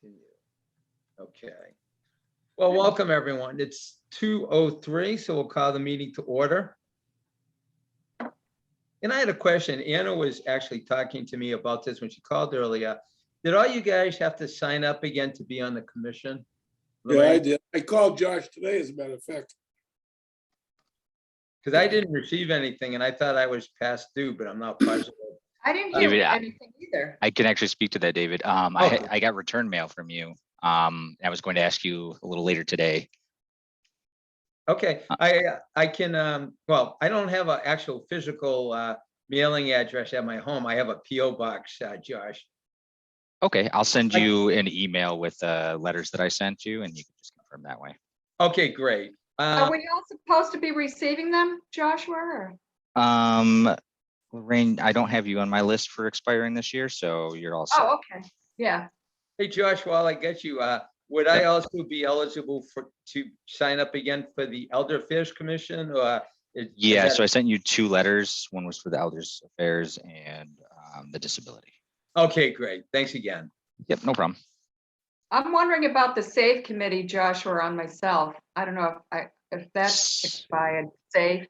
Continue. Okay. Well, welcome everyone. It's 2:03, so we'll call the meeting to order. And I had a question. Anna was actually talking to me about this when she called earlier. Did all you guys have to sign up again to be on the commission? Yeah, I did. I called Josh today, as a matter of fact. Because I didn't receive anything and I thought I was past due, but I'm not positive. I didn't hear anything either. I can actually speak to that, David. I got return mail from you. I was going to ask you a little later today. Okay, I can, well, I don't have an actual physical mailing address at my home. I have a PO box, Josh. Okay, I'll send you an email with letters that I sent you, and you can just confirm that way. Okay, great. Are we all supposed to be receiving them, Joshua? Lorraine, I don't have you on my list for expiring this year, so you're all set. Oh, okay. Yeah. Hey, Josh, while I get you, would I also be eligible to sign up again for the Elder Affairs Commission? Or yeah, so I sent you 2 letters. One was for the Elders Affairs and the disability. Okay, great. Thanks again. Yep, no problem. I'm wondering about the SAFE committee, Joshua, on myself. I don't know if that's expired. SAFE.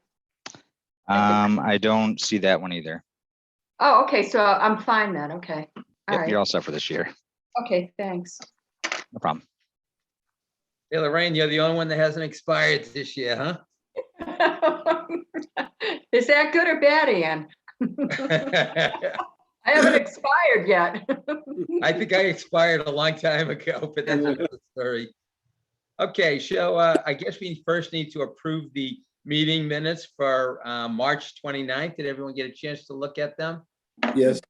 I don't see that one either. Oh, okay. So I'm fine then. Okay. All right. You're all set for this year. Okay, thanks. No problem. Hey, Lorraine, you're the only one that hasn't expired this year, huh? Is that good or bad, Ann? I haven't expired yet. I think I expired a long time ago, but that's another story. Okay, so I guess we first need to approve the meeting minutes for March 29th. Did everyone get a chance to look at them? Yes.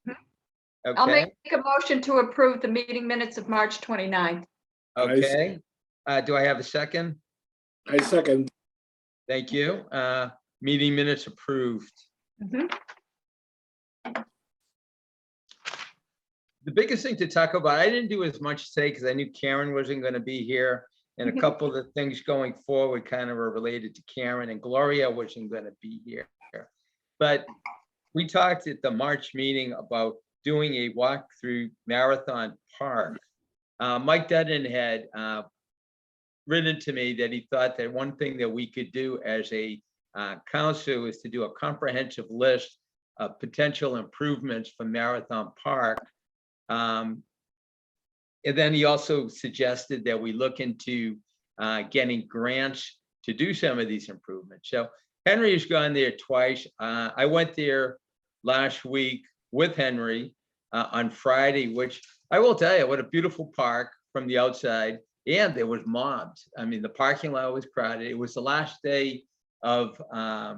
Okay. I'll make a motion to approve the meeting minutes of March 29th. Okay. Do I have a second? I second. Thank you. Meeting minutes approved. Mhm. The biggest thing to talk about, I didn't do as much today because I knew Karen wasn't going to be here. And a couple of the things going forward kind of are related to Karen, and Gloria wasn't going to be here. But we talked at the March meeting about doing a walk through Marathon Park. Mike Dudden had written to me that he thought that one thing that we could do as a council is to do a comprehensive list of potential improvements for Marathon Park. And then he also suggested that we look into getting grants to do some of these improvements. So Henry has gone there twice. I went there last week with Henry on Friday, which I will tell you, what a beautiful park from the outside. And there was mobs. I mean, the parking lot was crowded. It was the last day of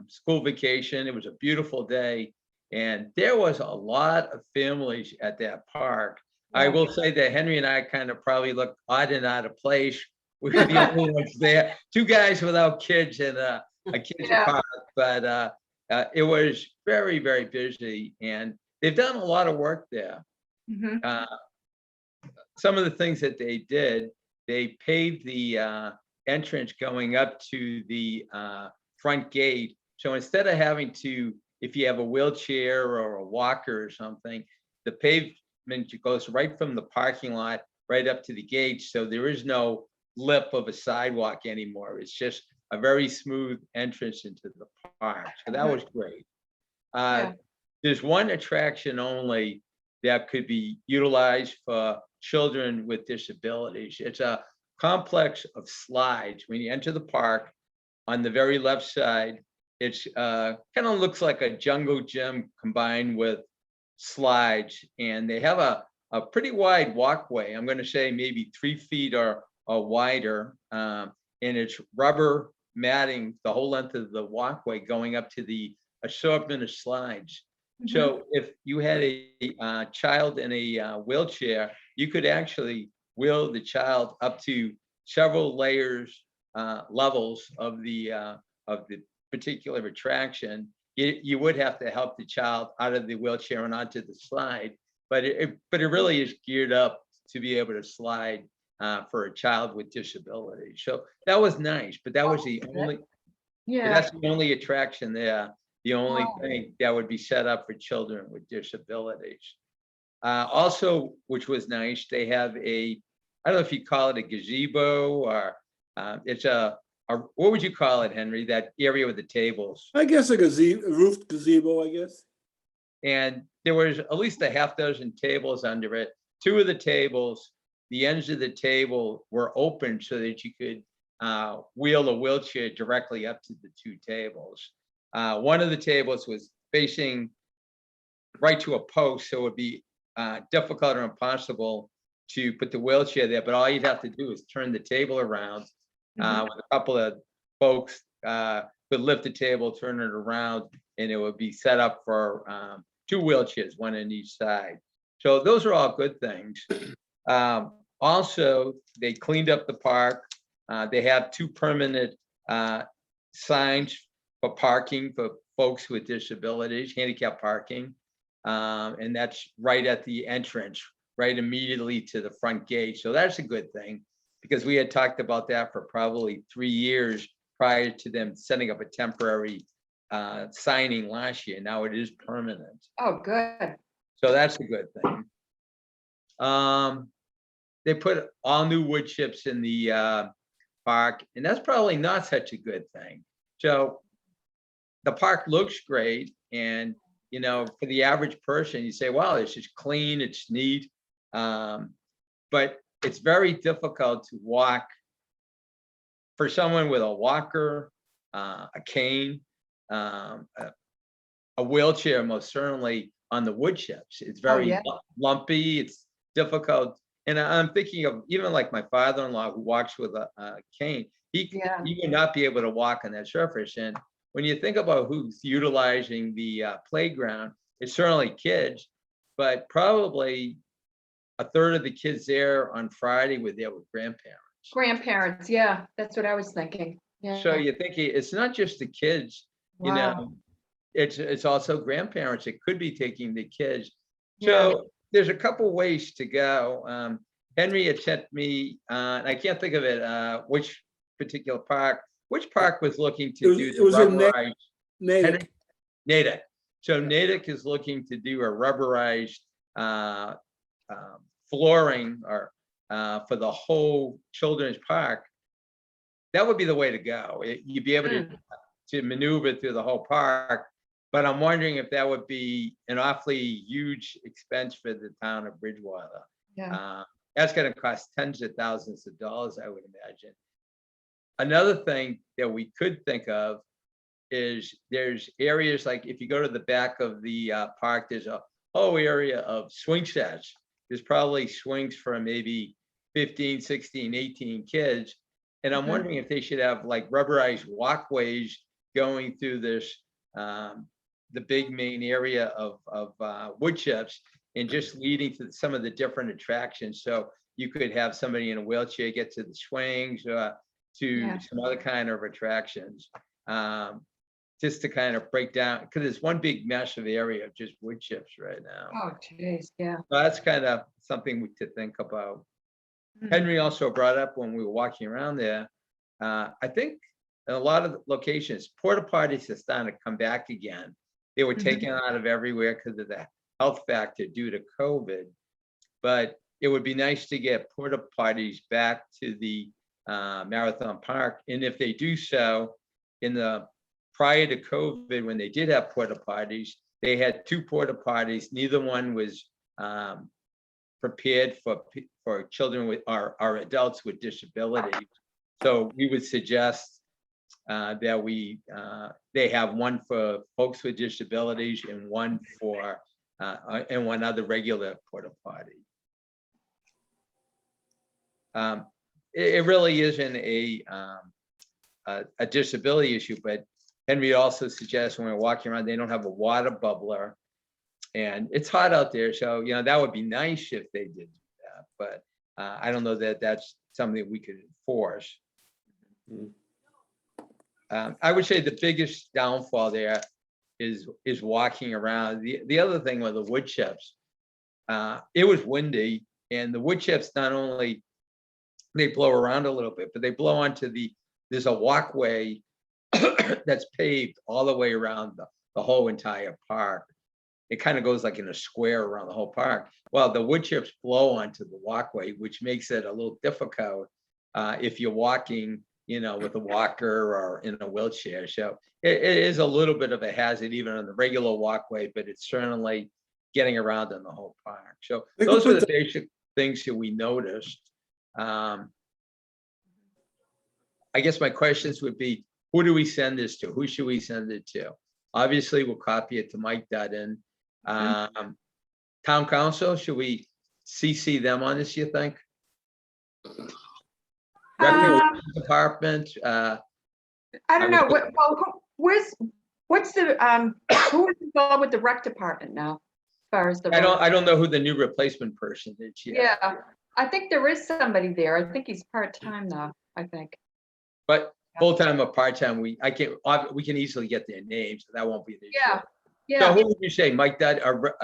school vacation. It was a beautiful day. And there was a lot of families at that park. I will say that Henry and I kind of probably looked odd and out of place. We were the only ones there. 2 guys without kids and a kids park. But it was very, very busy. And they've done a lot of work there. Mhm. Some of the things that they did, they paved the entrance going up to the front gate. So instead of having to, if you have a wheelchair or a walker or something, the pavement goes right from the parking lot right up to the gate. So there is no lip of a sidewalk anymore. It's just a very smooth entrance into the park. So that was great. There's one attraction only that could be utilized for children with disabilities. It's a complex of slides. When you enter the park, on the very left side, it's kind of looks like a jungle gym combined with slides, and they have a pretty wide walkway. I'm going to say maybe 3 feet or wider, and it's rubber matting the whole length of the walkway going up to the assortment of slides. Mhm. So if you had a child in a wheelchair, you could actually wheel the child up to several layers, levels of the particular attraction. You would have to help the child out of the wheelchair and onto the slide, but it really is geared up to be able to slide for a child with disability. So that was nice, but that was the only. Yeah. That's the only attraction there. The only Wow. thing that would be set up for children with disabilities. Also, which was nice, they have a I don't know if you call it a gazebo or it's what would you call it, Henry? That area with the tables. I guess a gazebo, roofed gazebo, I guess. And there was at least a half dozen tables under it. Two of the tables, the ends of the table were open so that you could wheel a wheelchair directly up to the two tables. One of the tables was facing right to a post, so it would be difficult or impossible to put the wheelchair there, but all you'd have to do is turn the table around with a couple of folks could lift the table, turn it around, and it would be set up for two wheelchairs, one on each side. So those are all good things. Also, they cleaned up the park. They have two permanent signs for parking for folks with disabilities, handicap parking. And that's right at the entrance, right immediately to the front gate. So that's a good thing because we had talked about that for probably 3 years prior to them setting up a temporary signing last year. Now it is permanent. Oh, good. So that's a good thing. They put all new wood chips in the park, and that's probably not such a good thing. So the park looks great, and you know, for the average person, you say, "Wow, it's just clean, it's neat," but it's very difficult to walk for someone with a walker, a cane, a wheelchair, most certainly on the wood chips. It's very yeah. lumpy. It's difficult. And I'm thinking of even like my father-in-law who walks with a cane. He would not be able to walk on that surface. And when you think about who's utilizing the playground, it's certainly kids, but probably a third of the kids there on Friday were there with grandparents. Grandparents, yeah, that's what I was thinking. Yeah. So you're thinking it's not just the kids, you know, it's also grandparents that could be taking the kids. So there's a couple ways to go. Henry had sent me, and I can't think of it, which particular park, which park was looking to do the rubberized. Natick. Natick. So Natick is looking to do a rubberized flooring or for the whole children's park. That would be the way to go. You'd be able to maneuver through the whole park. But I'm wondering if that would be an awfully huge expense for the town of Bridgewater. That's going to cost tens of thousands of dollars, I would imagine. Another thing that we could think of is there's areas like if you go to the back of the park, there's a whole area of swing sets. There's probably swings for maybe 15, 16, 18 kids. And I'm wondering if they should have like rubberized walkways going through this, the big main area of wood chips and just leading to some of the different attractions. So you could have somebody in a wheelchair get to the swings, to some other kind of attractions, just to kind of break down, because it's one big massive area of just wood chips right now. Oh, geez, yeah. So that's kind of something to think about. Henry also brought up when we were walking around there, I think in a lot of locations, porta potties are starting to come back again. They were taken out of everywhere because of the health factor due to COVID. But it would be nice to get porta potties back to the Marathon Park. And if they do so, prior to COVID, when they did have porta potties, they had two porta potties. Neither one was prepared for children with or adults with disabilities. So we would suggest that they have one for folks with disabilities and one for and one other regular porta potty. It really isn't a disability issue, but Henry also suggests when we're walking around, they don't have a water bubbler, and it's hot out there. So, you know, that would be nice if they did that, but I don't know that that's something we could enforce. I would say the biggest downfall there is walking around. The other thing with the wood chips, it was windy, and the wood chips not only they blow around a little bit, but they blow onto there's a walkway that's paved all the way around the whole entire park. it kind of goes like in a square around the whole park. Well, the wood chips blow onto the walkway, which makes it a little difficult if you're walking, with a walker or in a wheelchair. So it is a little bit of a hazard even on the regular walkway, but it's certainly getting around in the whole park. So They could those are put the basic things that we noticed. I guess my questions would be, who do we send this to? Who should we send it to? Obviously, we'll copy it to Mike Dutton. Town council, should we CC them on this, you think? Records Department, I don't know, what's the, who is involved with the rec department now? As far as the. I don't know who the new replacement person is yet. Yeah, I think there is somebody there. I think he's part-time now, I think. But full-time or part-time, we can easily get their names, so that won't be an issue. Yeah, So yeah, who would you say, Mike Dutton, or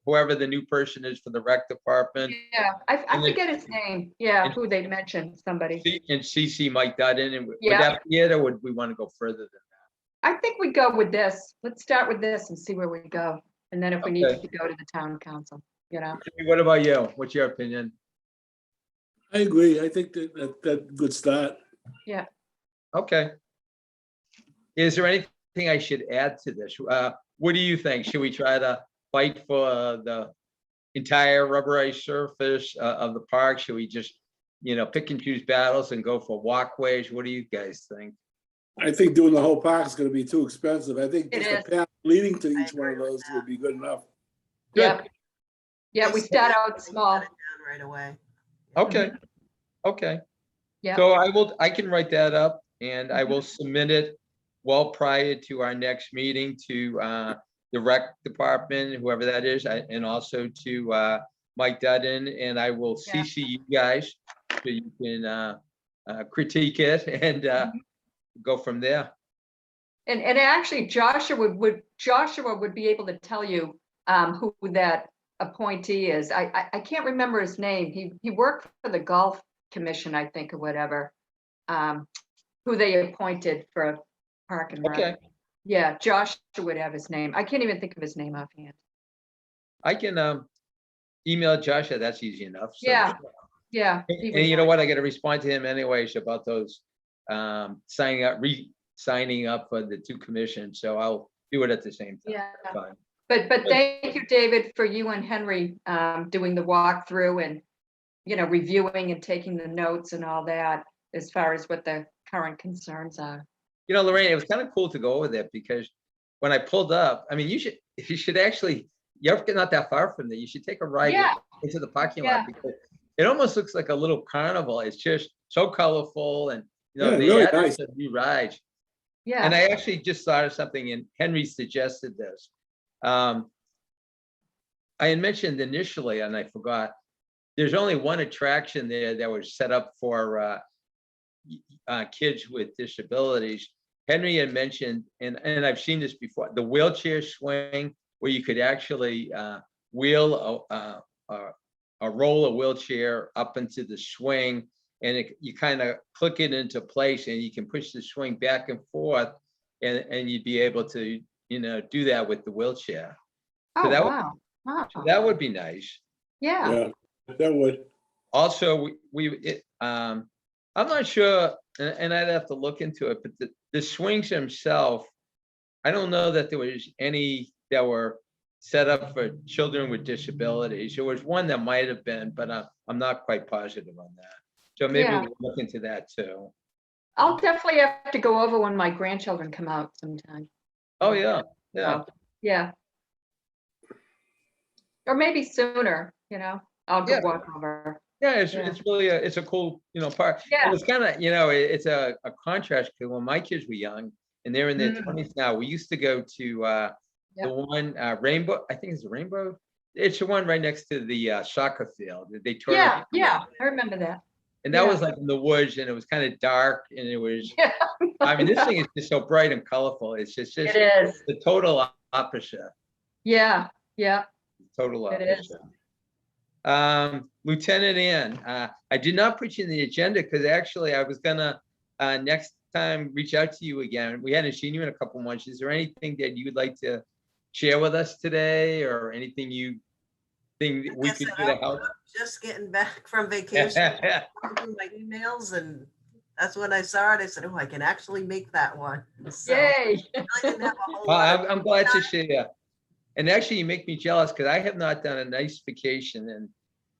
whoever the new person is for the rec department? yeah. I And then- forget his name. Yeah, and- who they mentioned, somebody. And CC Mike Dutton, and would Yeah. that be it, or would we want to go further than I think we go with this. Let's start with this and see where we go. And then if we need Okay. to go to the town council, that? What about you? What's your opinion? I agree. I think that good start. Okay. Is there anything I should add to this? What do you think? Should we try to fight for the entire rubberized surface of the park? Should we just, pick and choose battles and go for walkways? What do you guys think? I think doing the whole park is gonna be too expensive. I think It just a is. path leading to I each one of agree with those that. would be good enough. Yeah. Yeah, we start out small. Shut it down right away. Okay, okay. Yeah. So I can write that up and I will submit it well prior to our next meeting to the rec department, whoever that is, and also to Mike Dutton, and I will Yeah. CC you guys so you can critique it and go from there. And actually Joshua would be able to tell you who that appointee is. I can't remember his name. He worked for the golf commission, I think, or whatever. Who they appointed for park and rec. Okay, Yeah, Joshua would have his name. I can't even think of his name offhand. I can email Joshua, that's easy enough. So- Yeah. Yeah. he And would you know know. what? I gotta respond to him anyways about those signing up for the two commissions, so I'll do it at the same time. Yeah. Fine. But thank you, David, for you and Henry doing the walkthrough and, reviewing and taking the notes and all that as far as what the current concerns are. Lorraine, it was kind of cool to go over there because when I pulled up, I mean, you should actually, you're not that far from there. You should take a ride Yeah. into the parking Yeah. lot because it almost looks like a little carnival. It's just so colorful and, Yeah, they really added nice. some new rides. Yeah. And I actually just thought of something and Henry suggested this. I had mentioned initially, and I forgot, there's only one attraction there that was set up for kids with disabilities. Henry had mentioned, and I've seen this before, the wheelchair swing where you could actually wheel a roll a wheelchair up into the swing, and you kind of click it into place and you can push the swing back and forth, and you'd be able to, do that with the wheelchair. Oh, that- wow. Wow. So that would be nice. Yeah. Yeah, that would. Also, I'm not sure, and I'd have to look into it, but the swings themselves, I don't know that there was any that were set up for children with disabilities. There was one that might have been, but I'm not quite positive on that. So maybe Yeah. we'll look into that too. I'll definitely have to go over when my grandchildren come out sometime. Oh, yeah, yeah. Yeah. Or maybe sooner, I'll go Yeah. walk over. Yeah, it's Yeah. really it's a cool, park. Yeah. And it's kind of, it's a contrast because when my kids were young and they're in their Mm. 20s now, we used to go to the one Rainbow, I think it's the Rainbow. It's the one right next to the soccer field. They turn Yeah, it, yeah, I remember that. and that yeah. was like in the woods and it was kind of dark and it was, Yeah. I mean, this thing is just so bright and colorful. It's just It is. the total opposite. Yeah, yeah. Total It is. opposite. Lieutenant Ann, I did not put you in the agenda because actually I was gonna next time reach out to you again. We hadn't seen you in a couple months. Is there anything that you'd like to share with us today, or anything you think that we Like I could said, do to I'm help? just getting back from vacation, going through my emails, and that's when I saw it. I said, oh, I can actually make that one. So I Yay. really didn't have a whole Well, lot of I'm glad to share. And actually, you make me jealous because I have not done a nice vacation in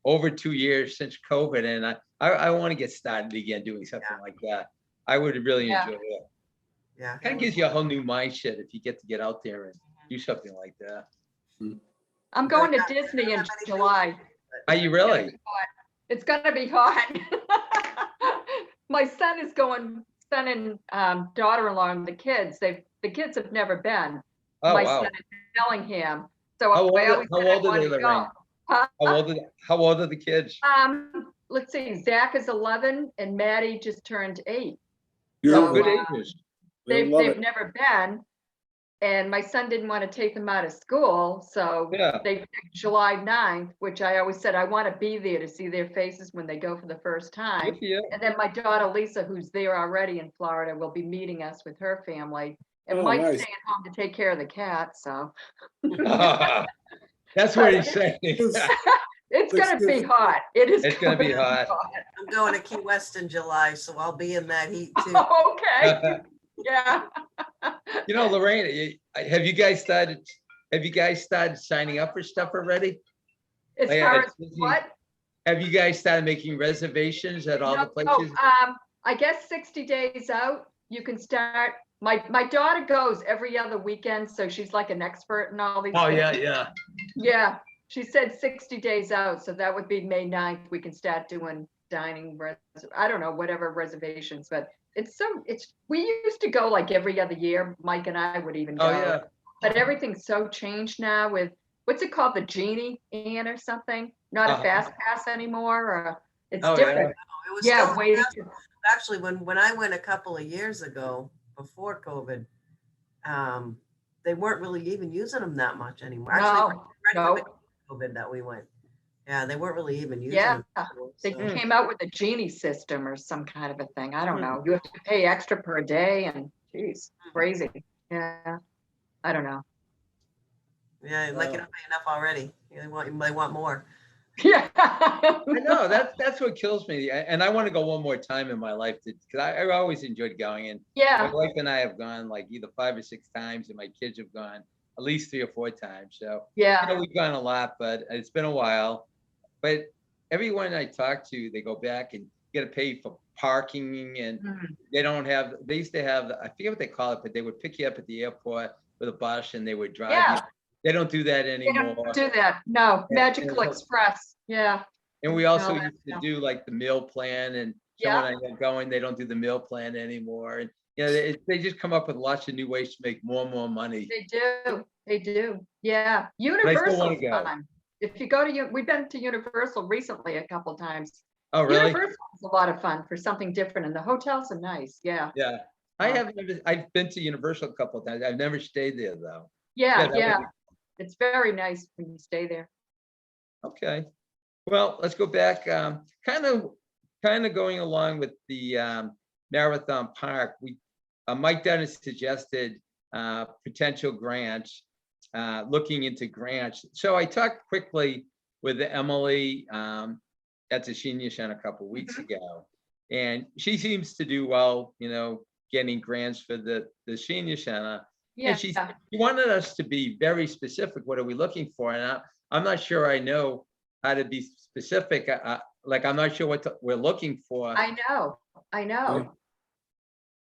over 2 years since COVID, and I want to get started again doing something like that. I would really Yeah. enjoy it. yeah. Kind of gives you a whole new mindset if you get out there and do something like that. I'm going to Disney in July. Are you really? It's gonna be hot. My son is going, son and daughter-in-law and the kids, the kids have never been. Oh, My wow. son is Bellingham, so How old I always said I are they, wanted to go. Lorraine? Huh? How old are the kids? Let's see, Zach is 11 and Maddie just turned 8. Beautiful. Good wow. ages. I love They've it. never been. And my son didn't want to take them out of school, so Yeah. they picked July 9th, which I always said I want to be there to see their faces when they go for the first Good time. for you. And then my daughter Lisa, who's there already in Florida, will be meeting us with her family. And Oh, Mike's nice. staying home to take care of the cat, so That's what he's saying. it's gonna be hot. It is. It's gonna be hot. I'm going to Key West in July, so I'll be in that heat too. Okay, yeah. You know, Lorraine, have you guys started signing up for stuff already? As Like, far at as Disney? what? Have you guys started making reservations at all the No, places? I guess 60 days out, you can start. My daughter goes every other weekend, so she's like an expert in all these Oh, yeah, things. yeah. Yeah, she said 60 days out, so that would be May 9th. We can start doing dining, I don't know, whatever reservations, but we used to go like every other year. Mike and I would even go. Oh, yeah. But everything's so changed now with, what's it called, the Genie, Ann, or something? Not a Uh-huh. fast pass anymore, or it's Oh, yeah. different. It was Yeah, still- waiting to. Actually, when I went a couple of years ago, before COVID, they weren't really even using them that much anymore. Actually, No, right no. from COVID that we went. Yeah, they weren't really even using Yeah, them. they So, came out with a Genie system or some kind of a thing. I don't Hmm. know. You have to pay extra per day and geez, crazy. Yeah, I don't know. yeah, like you don't pay enough already. You might want more. Yeah. I know, that's what kills me. And I want to go one more time in my life because I always enjoyed going. And my Yeah, wife and I have gone like either 5 or 6 times, and my kids have gone at least 3 or 4 times. So, yeah. we've gone a lot, but it's been a while. But everyone I talk to, they go back and you got to pay for parking, and Mhm. they used to have, I forget what they call it, but they would pick you up at the airport with a bus and they would drive you. Yeah, They don't do that they anymore. don't do that. No, Yeah, Magical and- Express. Yeah, And we also that used to stuff. do like the meal plan, and Yeah. someone I know going, they don't do the meal plan anymore. And they just come up with lots of new ways to make more and more money. they do. They do. Yeah, I still Universal's wanna go. fun. If you go to, we've been to Universal recently a couple times. Oh, really? Universal is a lot of fun for something different, and the hotels are nice. Yeah, Yeah. I've been to Universal a couple of times. I've never stayed there though. yeah, that would yeah. be- It's very nice when you stay there. Okay. Well, let's go back, kind of going along with the Marathon Park. Mike Dennis suggested potential grants, looking into grants. So I talked quickly with Emily at the senior center a couple weeks ago, and she seems to do well, getting grants for the senior center. Yeah, And she wanted us to be very specific. What are we looking for? And I'm not sure I know how to be specific. Like, I'm not sure what we're looking for. I know.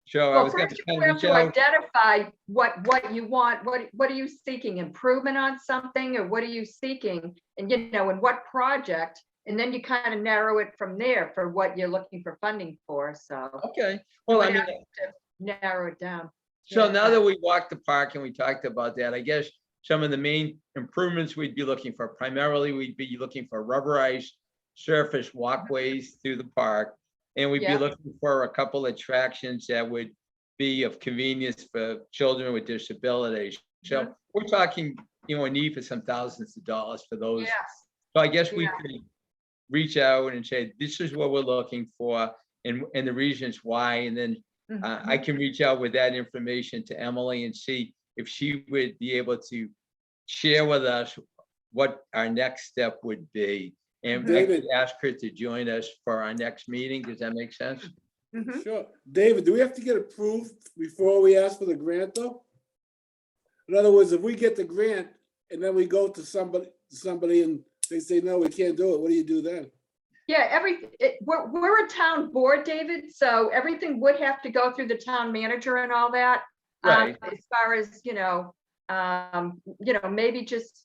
So I Well, was going first to you kind of have reach to out. identify what you want. What are you seeking? Improvement on something, or what are you seeking? And in what project? And then you kind of narrow it from there for what you're looking for funding for. So Okay. Well, I would mean, have to narrow it down. so Yeah. now that we walked the park and we talked about that, I guess some of the main improvements we'd be looking for, primarily we'd be looking for rubberized surface walkways through the park. And we'd be Yeah. looking for a couple of attractions that would be of convenience for children with disabilities. So Mhm. we're talking, a need for some thousands of dollars for those. Yes. So I guess we Yeah. could reach out and say, this is what we're looking for and the reasons why. And then I Mhm. can reach out with that information to Emily and see if she would be able to share with us what our next step would be. And I David. could ask her to join us for our next meeting. Does that make sense? Mhm. Sure. David, do we have to get approved before we ask for the grant though? In other words, if we get the grant and then we go to somebody and they say, no, we can't do it, what do you do then? Yeah, we're a town board, David, so everything would have to go through the town manager and all that. Right. As far as, maybe just,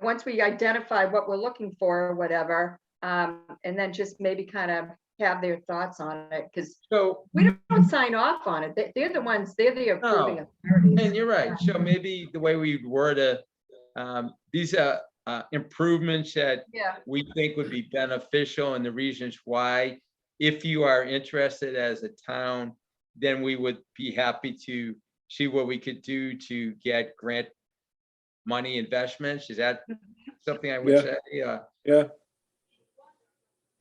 once we identify what we're looking for or whatever, and then just maybe kind of have their thoughts on it, because So, we don't sign off on it. They're the ones, they're the approving and authorities. you're right. So maybe the way we word it, these are improvements that Yeah, we think would be beneficial, and the reasons why. If you are interested as a town, then we would be happy to see what we could do to get grant money investments. Is that something I would Yeah. say? Yeah. Yeah,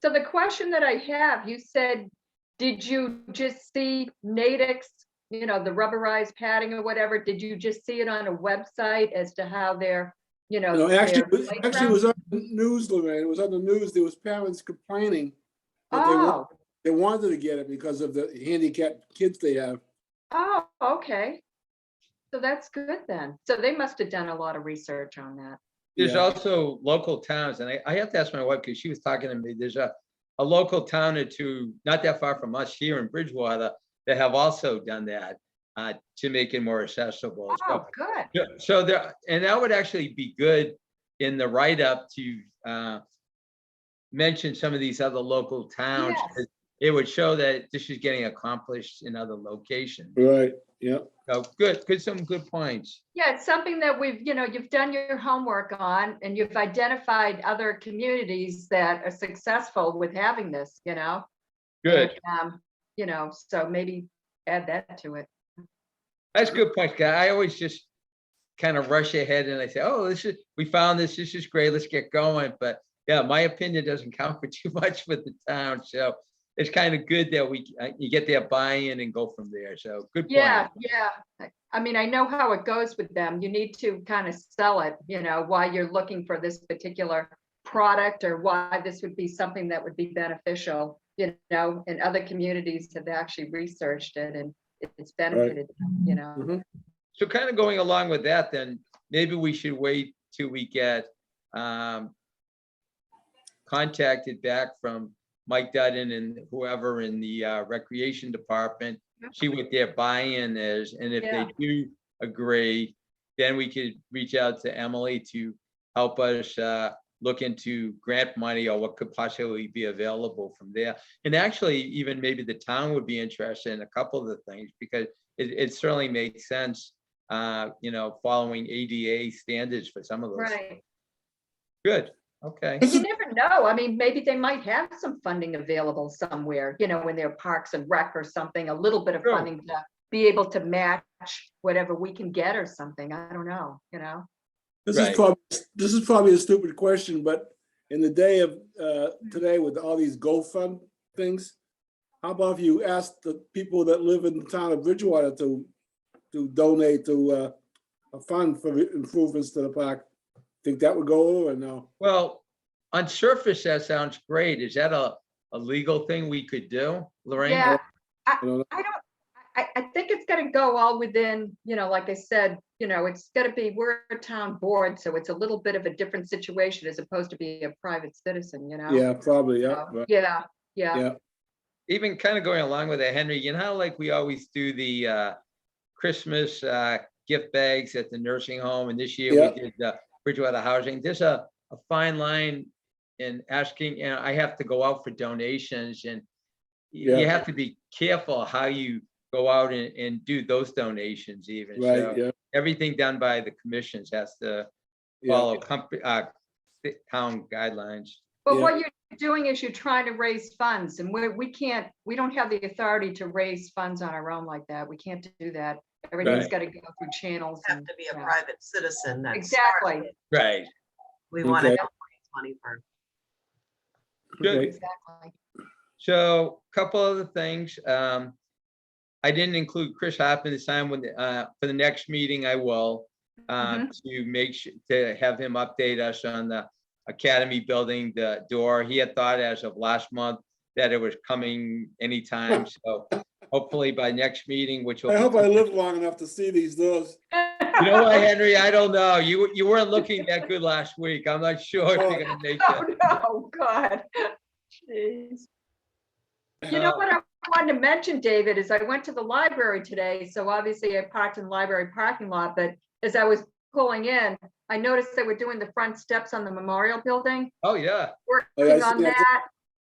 so the question that I have, you said, did you just see Natix, the rubberized padding or whatever? Did you just see it on a website as to how they're, no, actually, their it was on the news, Lorraine. It was on the news. There was parents complaining that Oh, they wanted to get it because of the handicapped kids they have. oh, okay. So that's good then. So they must have done a lot of research on that. There's Yeah. also local towns, and I have to ask my wife, because she was talking to me, there's a local town or two, not that far from us here in Bridgewater, that have also done that to make it more accessible. Oh, good. So there, and that would actually be good in the write-up to mention some of these other local towns. Yes. It would show that this is getting accomplished in other locations. Right, yeah. So some good points. Yeah, it's something that you've done your homework on, and you've identified other communities that are successful with having this, Good. And, so maybe add that to it. That's a good point, guy. I always just kind of rush ahead and I say, oh, we found this is great, let's get going. But yeah, my opinion doesn't count for too much with the town. So it's kind of good that you get their buy-in and go from there. So good point. Yeah. I mean, I know how it goes with them. You need to kind of sell it, why you're looking for this particular product or why this would be something that would be beneficial, and other communities have actually researched it and it's benefited, Mhm. So kind of going along with that, then maybe we should wait till we get contacted back from Mike Dutton and whoever in the recreation department, see what their buy-in is. And if Yeah. they do agree, then we could reach out to Emily to help us look into grant money or what could possibly be available from there. And actually, even maybe the town would be interested in a couple of the things, because it certainly makes sense, following ADA standards for some of those. Right. Good, okay. And you never know. I mean, maybe they might have some funding available somewhere, in their parks and rec or something, a little bit of Sure. funding to be able to match whatever we can get or something. I don't know, This Right. is probably a stupid question, but in the day of today with all these GoFund things, how about if you ask the people that live in the town of Bridgewater to donate to a fund for improvements to the park? Think that would go over or no? Well, on surface, that sounds great. Is that a legal thing we could do, Lorraine? Yeah, I don't know. I think it's gonna go all within, like I said, it's gonna be, we're a town board, so it's a little bit of a different situation as opposed to being a private citizen, Yeah, probably, yeah. So, right, yeah. Yeah, Even kind of going along with that, Henry, how like we always do the Christmas gift bags at the nursing home, and this year Yeah. we did Bridgewater Housing. There's a fine line in asking, I have to go out for donations, and you Yeah. have to be careful how you go out and do those donations even. right, So yeah, everything done by the commissions has to yeah, follow town guidelines. But Yeah. what you're doing is you're trying to raise funds, and we don't have the authority to raise funds on our own like that. We can't do that. Everything's Right. got to go through channels. Have and, to be a yeah. private citizen. That's Exactly. Right. We want to Okay. help raise money for. Good. okay, Exactly. So a couple other things. I didn't include Chris Hartman this time for the next meeting. I will. to make sure, to have him update us on the Academy building, the door. He had thought as of last month that it was coming anytime. So hopefully by next meeting, which will I be hope I live long enough to see these doors. You know what, Henry? I don't know. You weren't looking that good last week. I'm not sure if you're gonna make Oh, it. no, God. Jeez. You know what I wanted to mention, David, is I went to the library today. So obviously I parked in the library parking lot, but as I was pulling in, I noticed they were doing the front steps on the memorial building, Oh, yeah. Oh, yeah, I working on see that. that.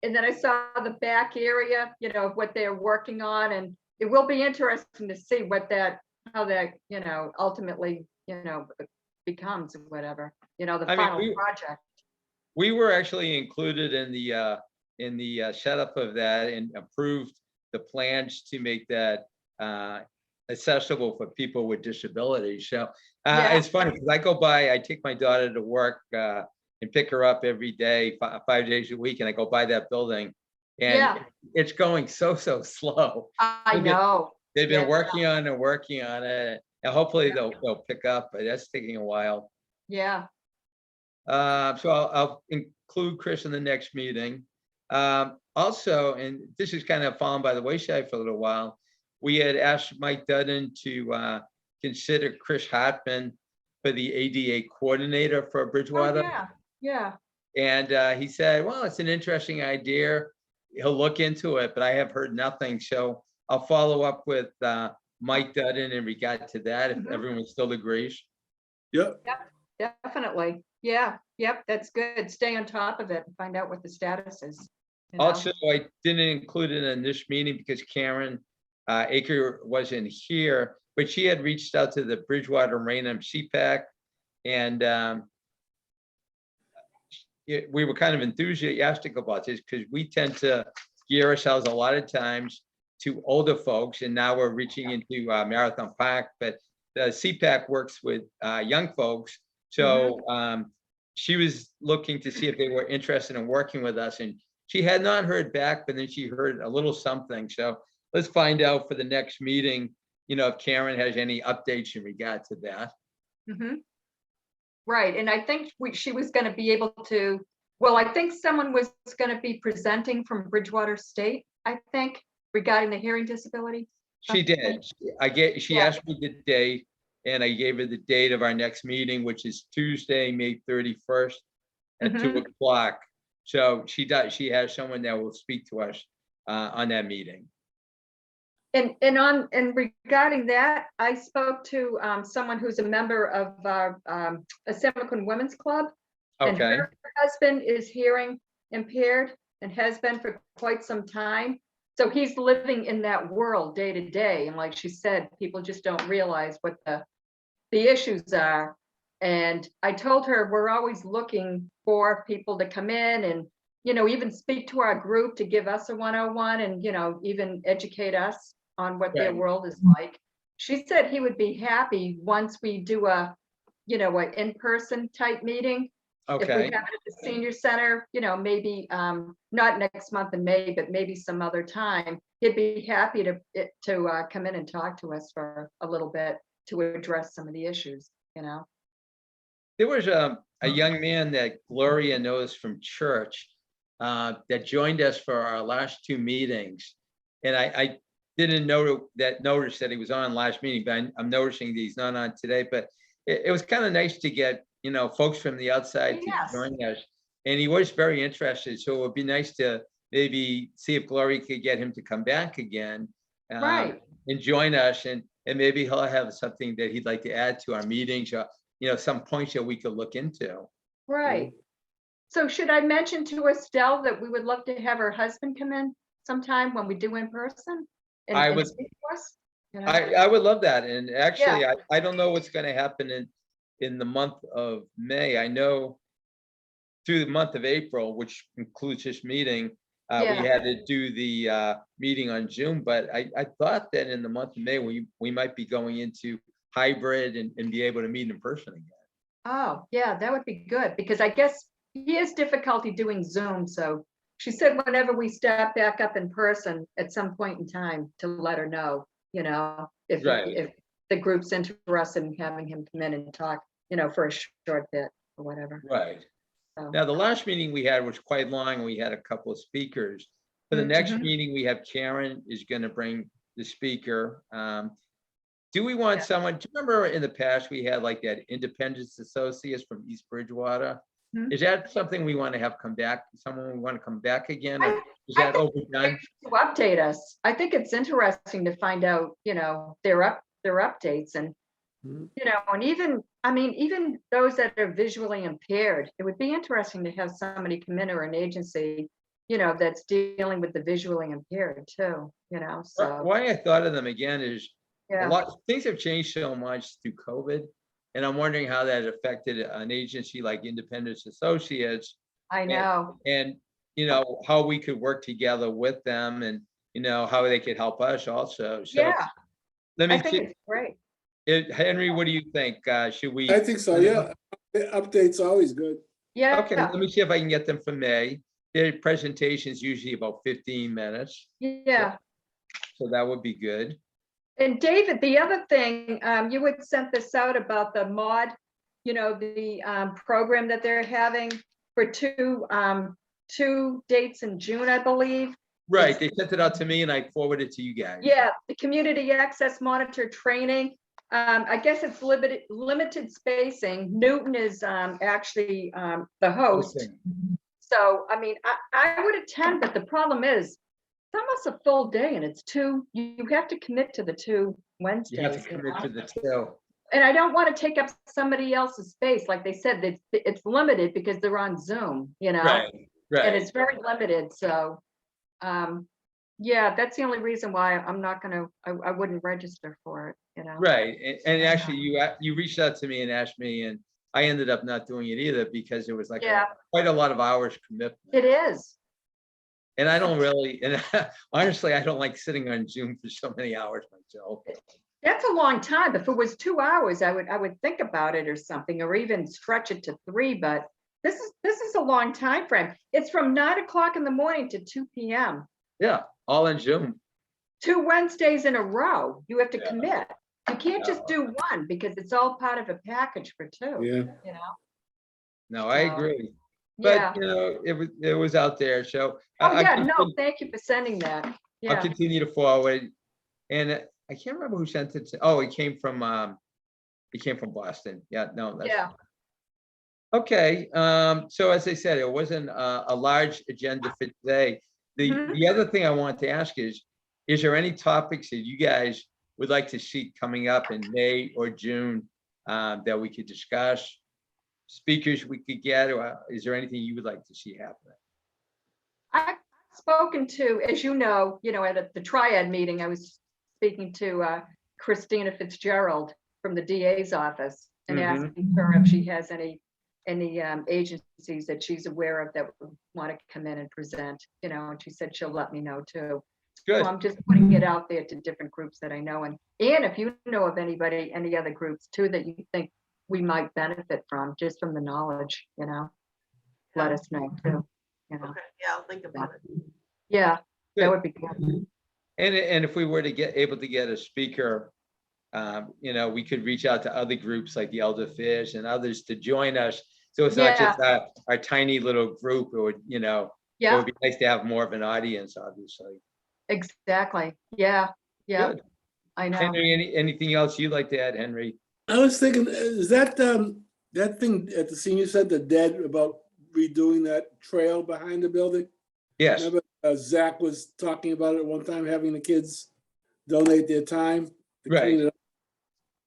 And then I saw the back area, you know, of what they're working on, and it will be interesting to see what that, how that, you know, ultimately, you know, becomes or whatever, you know, the I mean, final project. We were actually included in the setup of that and approved the plans to make that accessible for people with disabilities. So Yeah. it's funny because I go by, I take my daughter to work and pick her up every day, 5 days a week, and I go by that building, and Yeah. it's going so slow. I know. They've been Yeah. working on it, and hopefully they'll pick up, but that's taking a while. Yeah. So I'll include Chris in the next meeting. Also, and this is kind of fallen by the wayside for a little while, we had asked Mike Dudden to consider Chris Hartman for the ADA coordinator for Oh, Bridgewater. yeah. Yeah. And he said, well, it's an interesting idea. He'll look into it, but I have heard nothing. So I'll follow up with Mike Dudden in regard to that, if Mhm. everyone still agrees. Yep. Definitely. Yeah. Yep. That's good. Stay on top of it and find out what the status is. You know? Also, I didn't include it in this meeting because Karen Aker wasn't here, but she had reached out to the Bridgewater Rainham CPAC, and we were kind of enthusiastic about this because we tend to gear ourselves a lot of times to older folks, and now we're reaching into Marathon Park, but the CPAC works with young folks. So she was looking to see if they were interested in working with us, and she had not heard back, but then she heard a little something. So let's find out for the next meeting, you know, if Karen has any updates in regard to that. Right. And I think she was going to be able to, well, I think someone was going to be presenting from Bridgewater State, I think, regarding the hearing disability. She did. She Yeah. asked me the date, and I gave her the date of our next meeting, which is Tuesday, May 31st at 2:00. So she has someone that will speak to us on that meeting. And regarding that, I spoke to someone who's a member of our Assiniboine Women's Club. And Okay. her husband is hearing impaired and has been for quite some time. So he's living in that world day to day. And like she said, people just don't realize what the issues are. And I told her we're always looking for people to come in and, you know, even speak to our group to give us a 101 and, you know, even educate us on what their Right. world is like. She said he would be happy once we do a, you know, an in-person type meeting. If we Okay. have it at the senior center, you know, maybe not next month in May, but maybe some other time, he'd be happy to come in and talk to us for a little bit to address some of the issues, you know. There was a young man that Gloria knows from church that joined us for our last two meetings. And I didn't notice that he was on last meeting, but I'm noticing that he's not on today. But it was kind of nice to get, you know, folks from the outside Yes. to join us. And he was very interested. So it would be nice to maybe see if Gloria could get him to come back again. Right. And join us, and maybe he'll have something that he'd like to add to our meetings, or, you know, some points that we could look into. Right. So should I mention to Estelle that we would love to have her husband come in sometime when we do in person? I would- speak to us? You know? I would love that. And actually, I don't know what's going to happen in the month of May. I know through the month of April, which includes this meeting, we had to do the meeting on Zoom, but I thought that in the month of May, we might be going into hybrid and be able to meet in person again. Oh, yeah, that would be good, because I guess he has difficulty doing Zoom. So she said whenever we start back up in person at some point in time to let her know, you know, if Right. the group's interested in having him come in and talk, for a short bit or whatever. Right. So, Now, the last meeting we had was quite long, and we had a couple of speakers. For the next Mhm. meeting, we have Karen is gonna bring the speaker. Do we want Yeah. someone, do you remember in the past, we had like that Independence Associates from East Bridgewater? Mhm. Is that something we want to have come back, someone we want to come back again? Or is I that think overdone? to update us. I think it's interesting to find out, their updates and, Mhm. and even those that are visually impaired, it would be interesting to have somebody come in or an agency, that's dealing with the visually impaired too, so, Why I thought of them again is a yeah, lot, things have changed so much through COVID. And I'm wondering how that affected an agency like Independence Associates. I And, know. and, how we could work together with them and, how they could help us also. So Yeah, let I me think see, it's great. Henry, what do you think? Should we? I think so, yeah. Update's always good. Okay, Yeah, let me see if I can get them for May. Their presentation is usually about 15 minutes, yeah. so that would be good. And David, the other thing, you had sent this out about the mod, the program that they're having for two dates in June, I believe. Right, they sent it out to me and I forwarded it to you guys. Yeah, the community access monitor training. I guess it's limited spacing. Newton is actually the host. Okay. So, I would attend, but the problem is it's almost a full day and it's you have to commit to the 2 Wednesdays. You have to commit to the two. And I don't want to take up somebody else's space. Like they said, it's limited because they're on Zoom, Right, and right, it's very limited. So, yeah, that's the only reason why I'm not I wouldn't register for it, right. And actually, you reached out to me and asked me, and I ended up not doing it either because it was like Yeah, quite a lot of hours commitment. it is. And I don't really, and honestly, I don't like sitting on Zoom for so many hours myself. That's a long time. If it was 2 hours, I would think about it or something, or even stretch it to 3. But this is a long time frame. It's from 9 o'clock in the morning to 2 p.m. Yeah, all in Zoom. 2 Wednesdays in a row. You have to Yeah. commit. You can't just do one because it's all part of a package for 2. Yeah. No, I So, agree. Yeah. But it was out there. So Oh, I yeah, can- no, thank you for sending that. I'll Yeah, continue to forward. And I can't remember who sent it. Oh, it came from Boston. Yeah, no, that's yeah. okay. So as I said, it wasn't a large agenda for today. Mhm. The other thing I want to ask is there any topics that you guys would like to see coming up in May or June that we could discuss? Speakers we could get, or is there anything you would like to see happen? I've spoken to, as at the Triad meeting, I was speaking to Christina Fitzgerald from the DA's office and Mhm. asking her if she has any agencies that she's aware of that would want to come in and present, and she said she'll let me know too. So Good. I'm just putting it out there to different groups that I know. And if you know of any other groups too that you think we might benefit from, just from the knowledge, let us know too. Okay, yeah, I'll think about it. Yeah, that Good. would be good. And if we were to get able to get a speaker, we could reach out to other groups like the Elderfish and others to join us. So it's not just our tiny little group. It would, it Yeah, would be nice to have more of an audience, obviously. exactly. Yeah, yeah, Good. I know. Henry, anything else you'd like to add, Henry? I was thinking, is that thing at the senior center dead about redoing that trail behind the building? Yes, Remember Zach was talking about it one time, having the kids donate their time to Right. clean it up.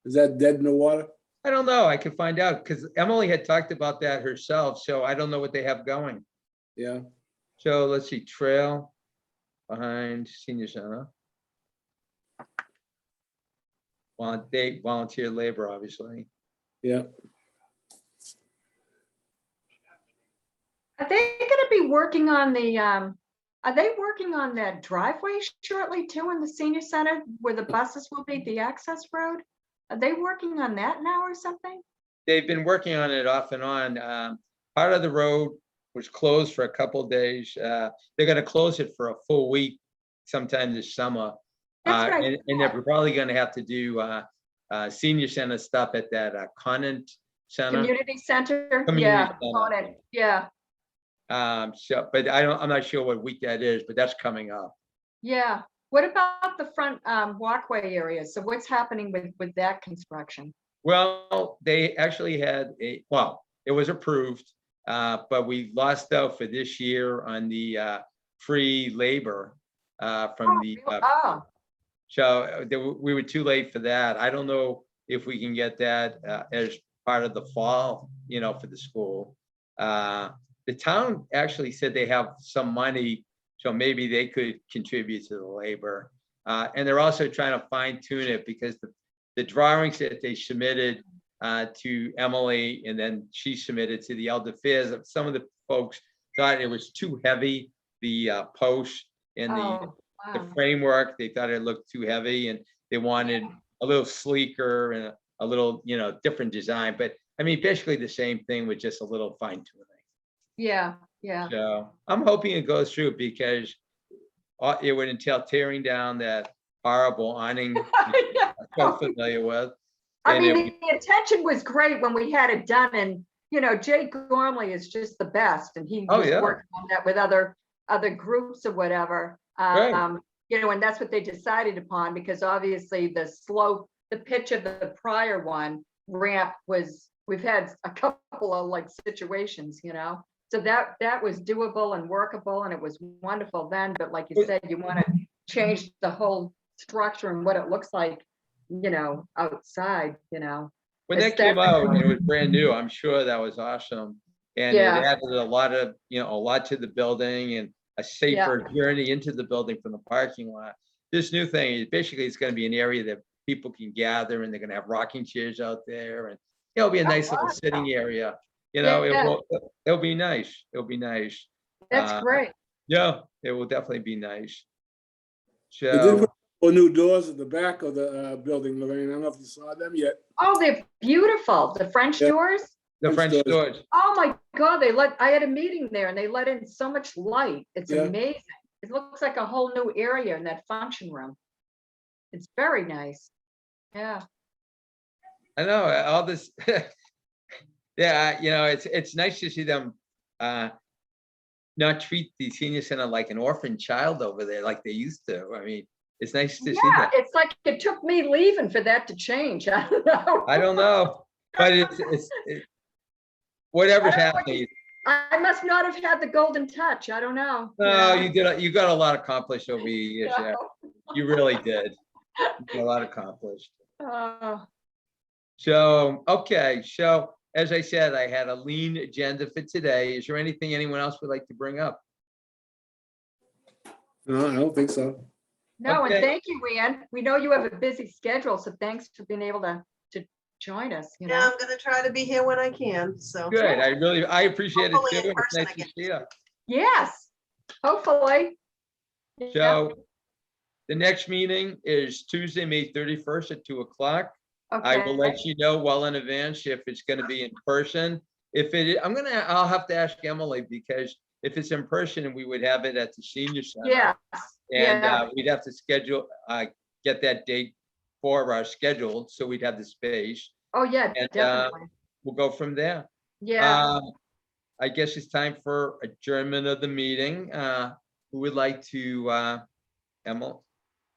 Is that dead in the water? I don't know. I can find out because Emily had talked about that herself. So I don't know what they have going. Yeah. So let's see, trail behind senior center. Volunteer labor, obviously. Yeah. Are they gonna be working on are they working on that driveway shortly too in the senior center where the buses will be, the access road? Are they working on that now or something? They've been working on it off and on. Part of the road was closed for a couple of days. They're gonna close it for a full week sometime this summer. That's what I And they're thought. probably gonna have to do senior center stuff at that Conant Center. Community center, Community yeah, center. on it, yeah, So, but I'm not sure what week that is, but that's coming up. yeah. What about the front walkway area? So what's happening with that construction? Well, they actually had well, it was approved, but we lost out for this year on the free labor from the, Oh, so we were too late for that. I don't know if we can get that as part of the fall, for the school. The town actually said they have some money, so maybe they could contribute to the labor. And they're also trying to fine tune it because the drawings that they submitted to Emily, and then she submitted to the Elder Affairs, some of the folks thought it was too heavy, the post and oh, the wow. framework. They thought it looked too heavy, and they wanted a little sleeker and a little, different design. But I mean, basically the same thing with just a little fine tuning. Yeah, yeah. So I'm hoping it goes through because it would entail tearing down that horrible awning I'm so familiar with. I And mean, the intention was great when we had it done, and Jay Gormley is just the best, and he Oh, was yeah. working on that with other groups or whatever. Right. And that's what they decided upon, because obviously the slope, the pitch of the prior one ramp we've had a couple of like situations, so that was doable and workable, and it was wonderful then. But like you said, you want to change the whole structure and what it looks like, outside, when that came out and it was brand new, I'm sure that was awesome. And it Yeah. added a lot to the building and a safer journey into the building from the parking lot. This new thing is basically it's going to be an area that people can gather, and they're going to have rocking chairs out there, and it'll be a nice little sitting area. It'll be nice. It'll be nice. That's great. Yeah, it will definitely be nice. They did So, put new doors at the back of the building, Lorraine. I don't know if you saw them yet. Oh, they're beautiful. The French Yeah. doors. the French French doors. Oh my God, I had a meeting there and they let in so much light. It's Yeah. amazing. It looks like a whole new area in that function room. It's very nice. Yeah. I know all this. Yeah, it's nice to see them not treat the senior center like an orphan child over there like they used to. I mean, it's nice to see Yeah, that. it's like it took me leaving for that to change. I don't know. I don't know, but it's whatever's I don't know what happening. I must not have had the golden touch. I don't know. No, you got a lot accomplished over the years. Yeah, you really did. You got a lot accomplished. Oh, So, okay. So as I said, I had a lean agenda for today. Is there anything anyone else would like to bring up? No, I don't think so. no, Okay. and thank you, Ann. We know you have a busy schedule, so thanks for being able to join us. Yeah, I'm gonna try to be here when I can, so. Good. I appreciate it Hopefully too. in It's person nice to again. see you. Yes, hopefully. Yeah. So the next meeting is Tuesday, May 31st at 2:00. I will Okay. let you know well in advance if it's going to be in person. If it, I'll have to ask Emily, because if it's in person, we would have it at the senior center. Yes. And Yeah. we'd have to schedule, get that date for our scheduled, so we'd have the space. Oh, yeah, And definitely. we'll go from there. Yeah. I guess it's time for adjournment of the meeting. Who would like to, Emily?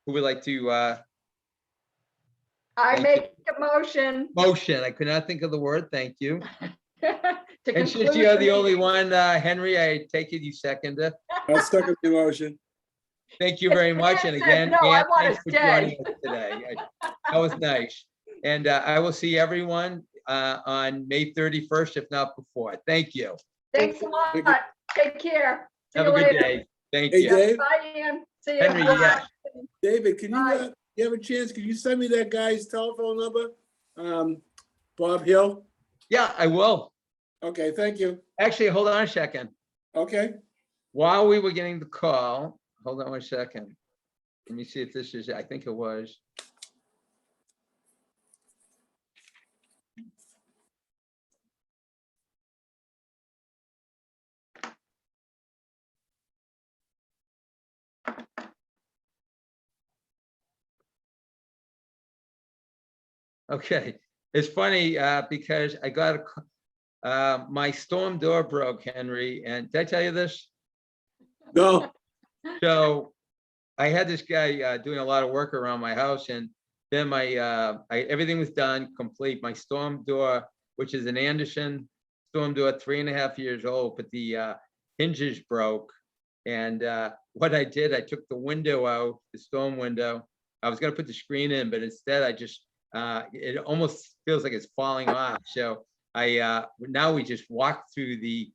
Who would like to, I thank make a motion. motion? I could not think of the word. Thank you. To And since conclude you're the meeting. only one, Henry, I take it you second it. I'll second the motion. Thank you very much. And Yes, again, no, I Ann, wanna thanks for stay. joining us today. That was nice. And I will see everyone on May 31st, if not before. Thank you. Thanks a lot. Thank you. Take care. See Have you a good later. day. Thank Hey, you. Dave, Bye, Ian. See you. Henry, yes. David, can you, Bye. you have a chance? Can you send me that guy's telephone number? Bob Hill? Yeah, I will. Okay, thank you. Actually, hold on a second. Okay. While we were getting the call, hold on one second. Let me see if this is, I think it was. Okay, it's funny, because I got my storm door broke, Henry, and did I tell you this? No, So I had this guy doing a lot of work around my house, and then everything was done, complete. My storm door, which is an Anderson storm door, 3.5 years old, but the hinges broke. And what I did, I took the window out, the storm window. I was gonna put the screen in, but instead I just, it almost feels like it's falling off. So now we just walk through the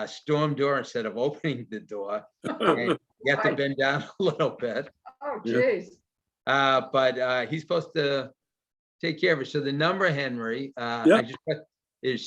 storm door instead of opening the door. And you have to Right. bend down a little bit. Oh, Yeah. geez. But he's supposed to take care of it. So the number, Henry, Yeah. I just